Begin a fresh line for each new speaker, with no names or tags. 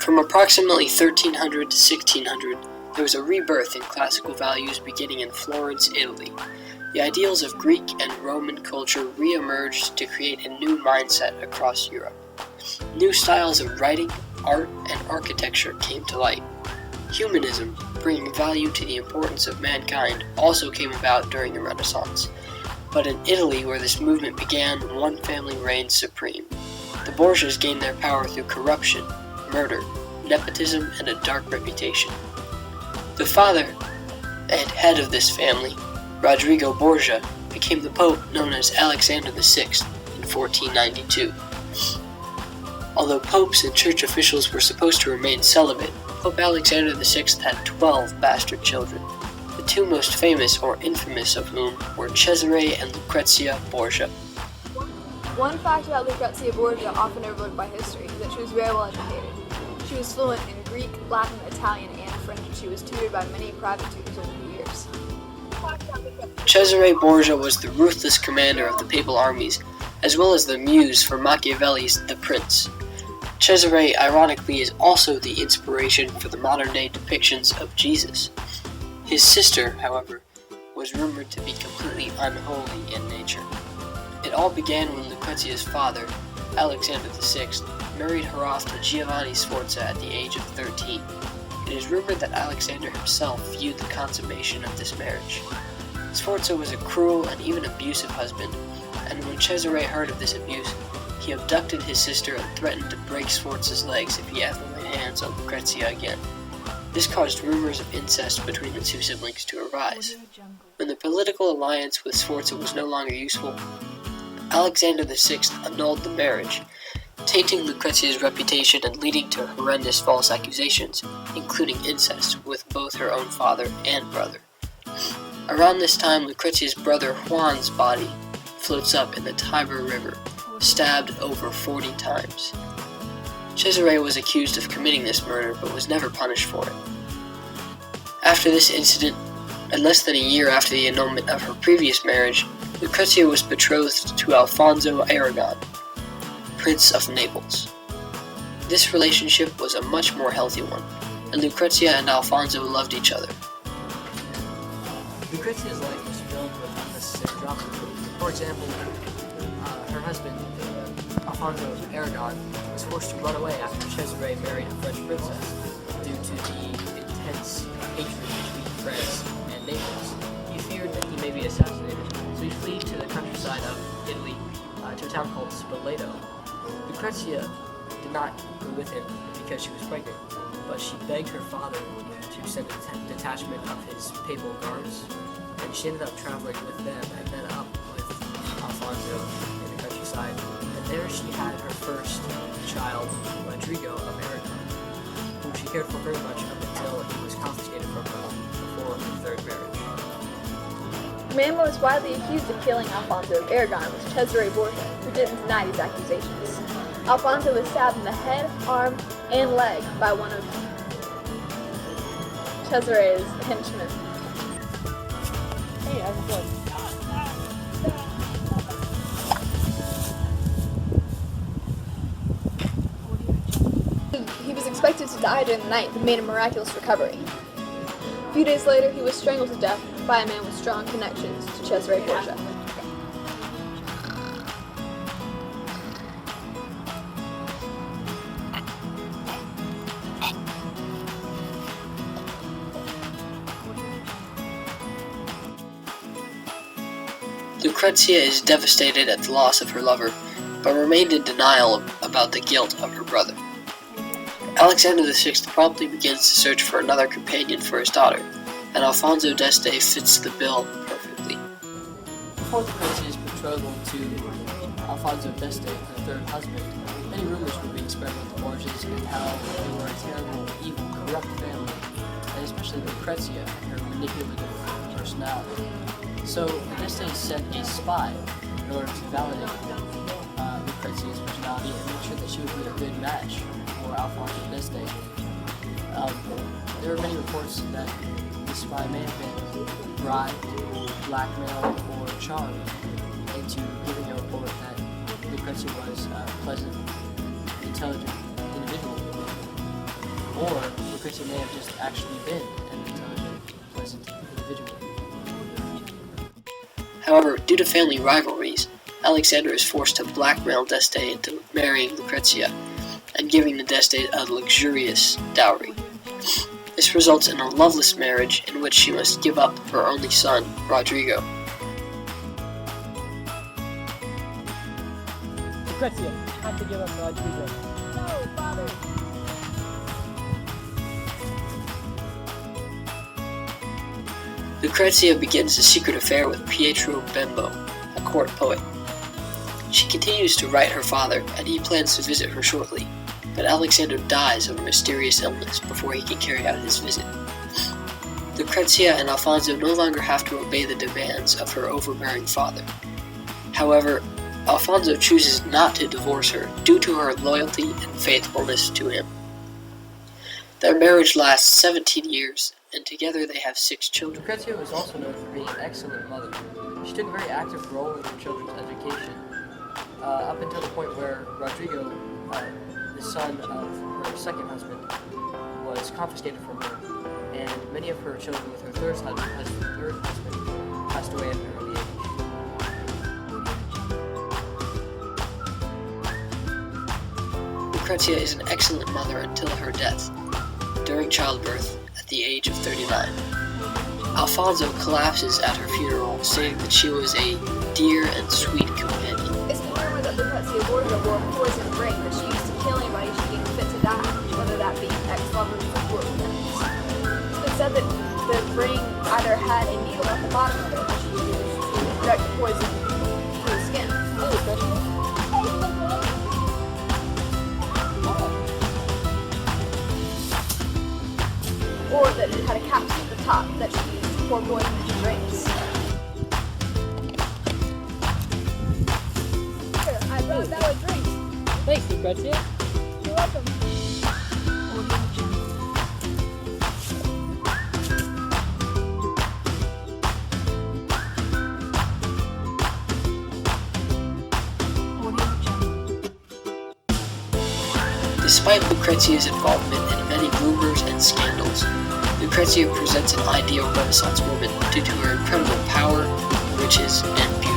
From approximately 1300 to 1600, there was a rebirth in classical values beginning in Florence, Italy. The ideals of Greek and Roman culture re-emerged to create a new mindset across Europe. New styles of writing, art, and architecture came to light. Humanism, bringing value to the importance of mankind, also came about during the Renaissance. But in Italy, where this movement began, one family reigned supreme. The Borgias gained their power through corruption, murder, nepotism, and a dark reputation. The father and head of this family, Rodrigo Borgia, became the pope known as Alexander VI in 1492. Although popes and church officials were supposed to remain celibate, Pope Alexander VI had 12 bastard children, the two most famous or infamous of whom were Cesare and Lucrezia Borgia.
One fact about Lucrezia Borgia, often overlooked by history, is that she was very well educated. She was fluent in Greek, Latin, Italian, and French, and she was tutored by many private tutors over the years.
Cesare Borgia was the ruthless commander of the papal armies, as well as the muse for Machiavelli's The Prince. Cesare, ironically, is also the inspiration for the modern-day depictions of Jesus. His sister, however, was rumored to be completely unholy in nature. It all began when Lucrezia's father, Alexander VI, married her off to Giovanni Sforza at the age of 13. It is rumored that Alexander himself viewed the consummation of this marriage. Sforza was a cruel and even abusive husband, and when Cesare heard of this abuse, he abducted his sister and threatened to break Sforza's legs if he ever laid hands on Lucrezia again. This caused rumors of incest between the two siblings to arise. When the political alliance with Sforza was no longer useful, Alexander VI annulled the marriage, tainting Lucrezia's reputation and leading to horrendous false accusations, including incest with both her own father and brother. Around this time, Lucrezia's brother Juan's body floats up in the Tiber River, stabbed over 40 times. Cesare was accused of committing this murder, but was never punished for it. After this incident, and less than a year after the annulment of her previous marriage, Lucrezia was betrothed to Alfonso Aragon, Prince of Naples. This relationship was a much more healthy one, and Lucrezia and Alfonso loved each other.
Lucrezia's life was filled with unnecessary drama. For example, her husband, Alfonso Aragon, was forced to run away after Cesare married a French princess due to the intense hatred between France and Naples. He feared that he may be assassinated, so he fled to the countryside of Italy to a town called Spoleto. Lucrezia did not go with him because she was pregnant, but she begged her father to send a detachment of his papal guards, and she ended up traveling with them and then up with Alfonso in the countryside. And there she had her first child, Rodrigo of Aragon, whom she cared for very much up until he was confiscated from her before her third marriage.
The man most widely accused of killing Alfonso of Aragon was Cesare Borgia, who didn't deny these accusations. Alfonso was stabbed in the head, arm, and leg by one of Cesare's henchmen. Hey, how's it going? He was expected to die during the night, but made a miraculous recovery. A few days later, he was strangled to death by a man with strong connections to Cesare Borgia.
Lucrezia is devastated at the loss of her lover, but remained in denial about the guilt of her brother. Alexander VI promptly begins to search for another companion for his daughter, and Alfonso d'Este fits the bill perfectly.
Before Lucrezia's betrothal to Alfonso d'Este, her third husband, many rumors were being spread about the Borgias and how they were a terrible, evil, corrupt family, and especially Lucrezia and her manipulative personality. So d'Este sent a spy in order to validate Lucrezia's personality and make sure that she would be a good match for Alfonso d'Este. There are many reports that the spy may have been bribed, blackmailed, or charmed into giving a report that Lucrezia was a pleasant, intelligent individual. Or Lucrezia may have just actually been an intelligent, pleasant individual.
However, due to family rivalries, Alexander is forced to blackmail Deste into marrying Lucrezia and giving the Deste a luxurious dowry. This results in a loveless marriage in which she must give up her only son, Rodrigo.
Lucrezia, have to give up Rodrigo.
No, father.
Lucrezia begins a secret affair with Pietro Bembo, a court poet. She continues to write her father, and he plans to visit her shortly, but Alexander dies of a mysterious illness before he can carry out his visit. Lucrezia and Alfonso no longer have to obey the demands of her overbearing father. However, Alfonso chooses not to divorce her due to her loyalty and faithfulness to him. Their marriage lasts 17 years, and together they have 6 children.
Lucrezia was also known for being an excellent mother. She took a very active role in her children's education, up until the point where Rodrigo, the son of her second husband, was confiscated from her, and many of her children with her third husband passed away at an early age.
Lucrezia is an excellent mother until her death, during childbirth, at the age of 39. Alfonso collapses at her funeral, saying that she was a dear and sweet companion.
It's been rumored that Lucrezia Borgia wore a poisoned ring that she used to kill anybody she deemed fit to die, whether that be ex-lovers or court friends. It's been said that the ring either had a needle at the bottom of it that she used to inject poison through the skin. Or that it had a capsule at the top that she used to pour poison into drinks. Here, I brought that a drink.
Thanks, Lucrezia.
You're welcome.
Despite Lucrezia's involvement in many rumors and scandals, Lucrezia presents an ideal Renaissance woman due to her incredible power, riches, and beauty.